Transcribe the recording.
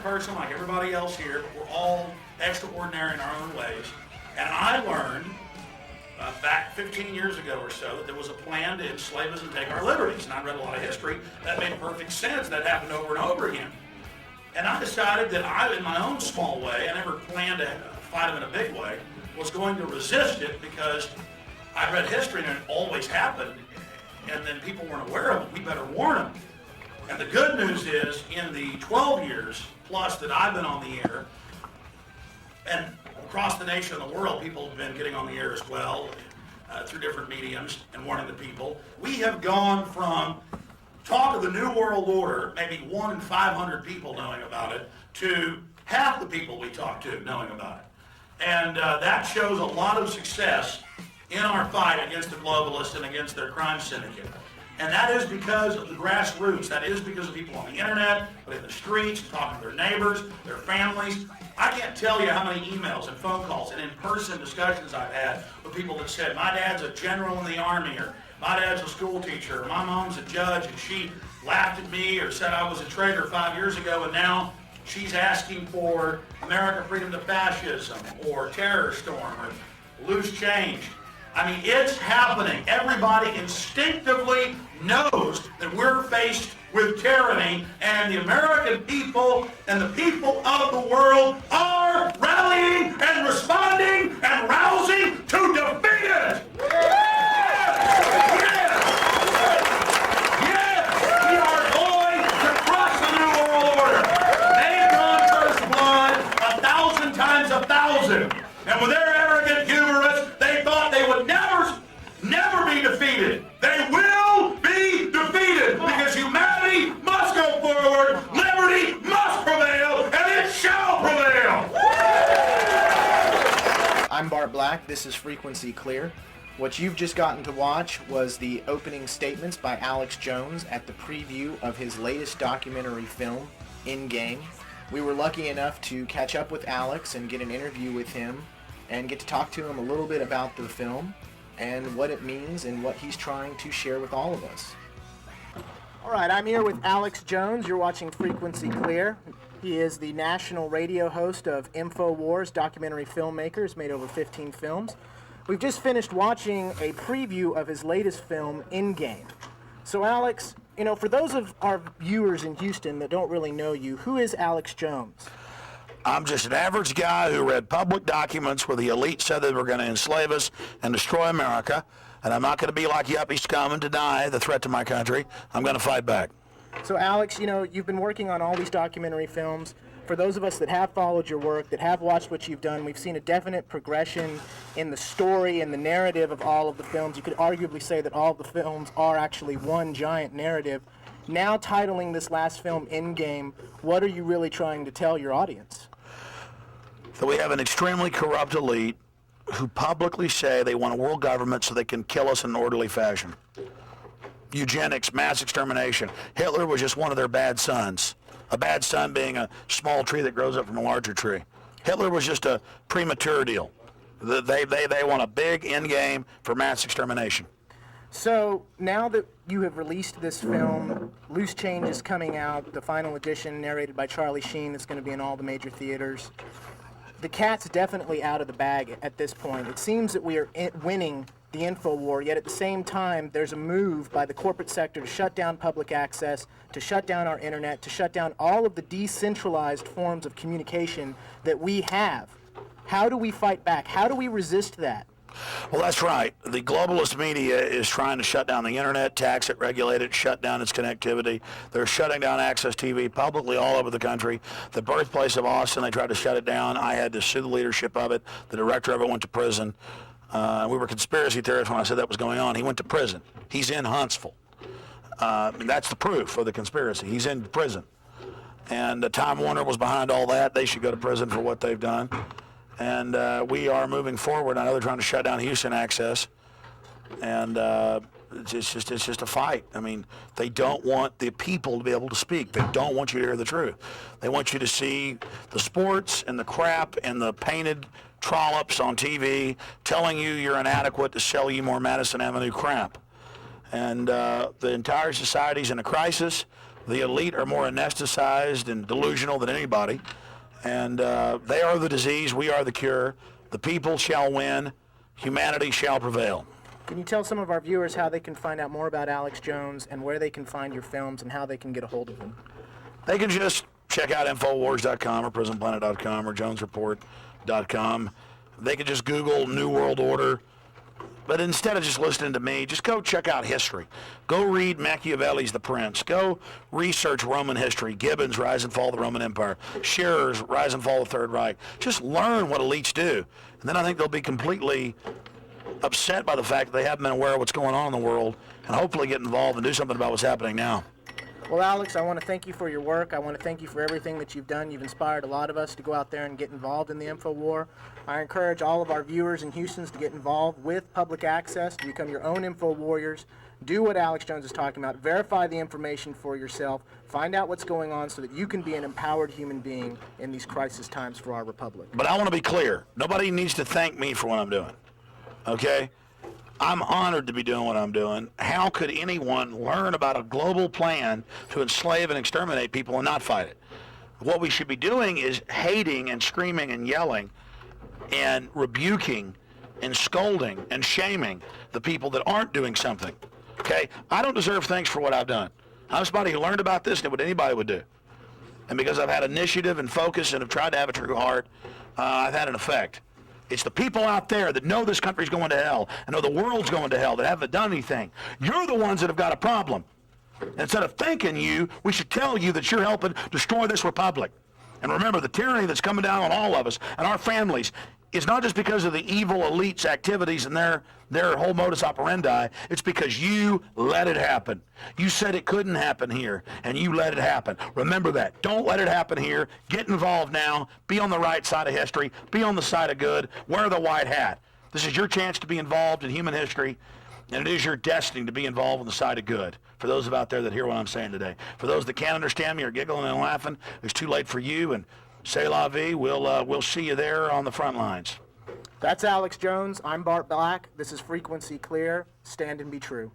person like everybody else here, but we're all extraordinary in our own ways. And I learned back 15 years ago or so that there was a plan to enslave us and take our liberties. And I read a lot of history. That made perfect sense. That happened over and over again. And I decided that I, in my own small way, I never planned to fight them in a big way, was going to resist it because I read history and it always happened. And then people weren't aware of it. We better warn them. And the good news is, in the 12 years plus that I've been on the air, and across the nation and the world, people have been getting on the air as well through different mediums and warning the people. We have gone from talk of the New World Order, maybe 1 in 500 people knowing about it, to half the people we talk to knowing about it. And that shows a lot of success in our fight against the globalists and against their crime syndicate. And that is because of the grassroots. That is because of people on the internet, but in the streets, talking to their neighbors, their families. I can't tell you how many emails and phone calls and in-person discussions I've had with people that said, my dad's a general in the Army, or my dad's a school teacher, or my mom's a judge, and she laughed at me or said I was a traitor 5 years ago, and now she's asking for America freedom to fascism, or terror storm, or loose change. I mean, it's happening. Everybody instinctively knows that we're faced with tyranny, and the American people and the people of the world are rallying and responding and rousing to defeat it. Yes, we are going to crush the New World Order. They've gone first blood 1,000 times 1,000. And with their arrogant hubris, they thought they would never be defeated. They will be defeated because humanity must go forward, liberty must prevail, and it shall prevail. I'm Bart Black. This is Frequency Clear. What you've just gotten to watch was the opening statements by Alex Jones at the preview of his latest documentary film, In Game. We were lucky enough to catch up with Alex and get an interview with him and get to talk to him a little bit about the film and what it means and what he's trying to share with all of us. All right, I'm here with Alex Jones. You're watching Frequency Clear. He is the national radio host of InfoWars, documentary filmmaker. He's made over 15 films. We've just finished watching a preview of his latest film, In Game. So Alex, you know, for those of our viewers in Houston that don't really know you, who is Alex Jones? I'm just an average guy who read public documents where the elite said they were going to enslave us and destroy America, and I'm not going to be like yuppie scum and deny the threat to my country. I'm going to fight back. So Alex, you know, you've been working on all these documentary films. For those of us that have followed your work, that have watched what you've done, we've seen a definite progression in the story and the narrative of all of the films. You could arguably say that all of the films are actually one giant narrative. Now titling this last film In Game, what are you really trying to tell your audience? That we have an extremely corrupt elite who publicly say they want a world government so they can kill us in an orderly fashion. Eugenics, mass extermination. Hitler was just one of their bad sons. A bad son being a small tree that grows up from a larger tree. Hitler was just a premature deal. They want a big end game for mass extermination. So now that you have released this film, Loose Change is coming out, the final edition narrated by Charlie Sheen, that's going to be in all the major theaters. The cat's definitely out of the bag at this point. It seems that we are winning the info war, yet at the same time there's a move by the corporate sector to shut down public access, to shut down our internet, to shut down all of the decentralized forms of communication that we have. How do we fight back? How do we resist that? Well, that's right. The globalist media is trying to shut down the internet, tax it, regulate it, shut down its connectivity. They're shutting down Access TV publicly all over the country. The birthplace of Austin, they tried to shut it down. I had to sue the leadership of it. The director of it went to prison. We were conspiracy theorists when I said that was going on. He went to prison. He's in Huntsville. That's the proof of the conspiracy. He's in prison. And Time Warner was behind all that. They should go to prison for what they've done. And we are moving forward. I know they're trying to shut down Houston access, and it's just a fight. I mean, they don't want the people to be able to speak. They don't want you to hear the truth. They want you to see the sports and the crap and the painted trollops on TV telling you you're inadequate to sell you more Madison Avenue crap. And the entire society's in a crisis. The elite are more anesthetized and delusional than anybody. And they are the disease. We are the cure. The people shall win. Humanity shall prevail. Can you tell some of our viewers how they can find out more about Alex Jones and where they can find your films and how they can get a hold of them? They can just check out Infowars.com or PrisonPlanet.com or JonesReport.com. They can just Google New World Order. But instead of just listening to me, just go check out history. Go read Machiavelli's The Prince. Go research Roman history, Gibbon's Rise and Fall of the Roman Empire, Scherer's Rise and Fall of the Third Reich. Just learn what elites do. And then I think they'll be completely upset by the fact that they haven't been aware of what's going on in the world and hopefully get involved and do something about what's happening now. Well, Alex, I want to thank you for your work. I want to thank you for everything that you've done. You've inspired a lot of us to go out there and get involved in the InfoWar. I encourage all of our viewers in Houston to get involved with public access, to become your own Info Warriors. Do what Alex Jones is talking about. Verify the information for yourself. Find out what's going on so that you can be an empowered human being in these crisis times for our republic. But I want to be clear. Nobody needs to thank me for what I'm doing. Okay? I'm honored to be doing what I'm doing. How could anyone learn about a global plan to enslave and exterminate people and not fight it? What we should be doing is hating and screaming and yelling and rebuking and scolding and shaming the people that aren't doing something. Okay? I don't deserve thanks for what I've done. I'm somebody who learned about this and did what anybody would do. And because I've had initiative and focus and have tried to have a true heart, I've had an effect. It's the people out there that know this country's going to hell and know the world's going to hell that haven't done anything. You're the ones that have got a problem. Instead of thanking you, we should tell you that you're helping destroy this republic. And remember, the tyranny that's coming down on all of us and our families is not just because of the evil elites' activities and their whole modus operandi. It's because you let it happen. You said it couldn't happen here, and you let it happen. Remember that. Don't let it happen here. Get involved now. Be on the right side of history. Be on the side of good. Wear the white hat. This is your chance to be involved in human history, and it is your destiny to be involved on the side of good. For those out there that hear what I'm saying today. For those that can't understand me or giggling and laughing, it's too late for you, and c'est la vie. We'll see you there on the front lines. That's Alex Jones. I'm Bart Black. This is Frequency Clear. Stand and be true.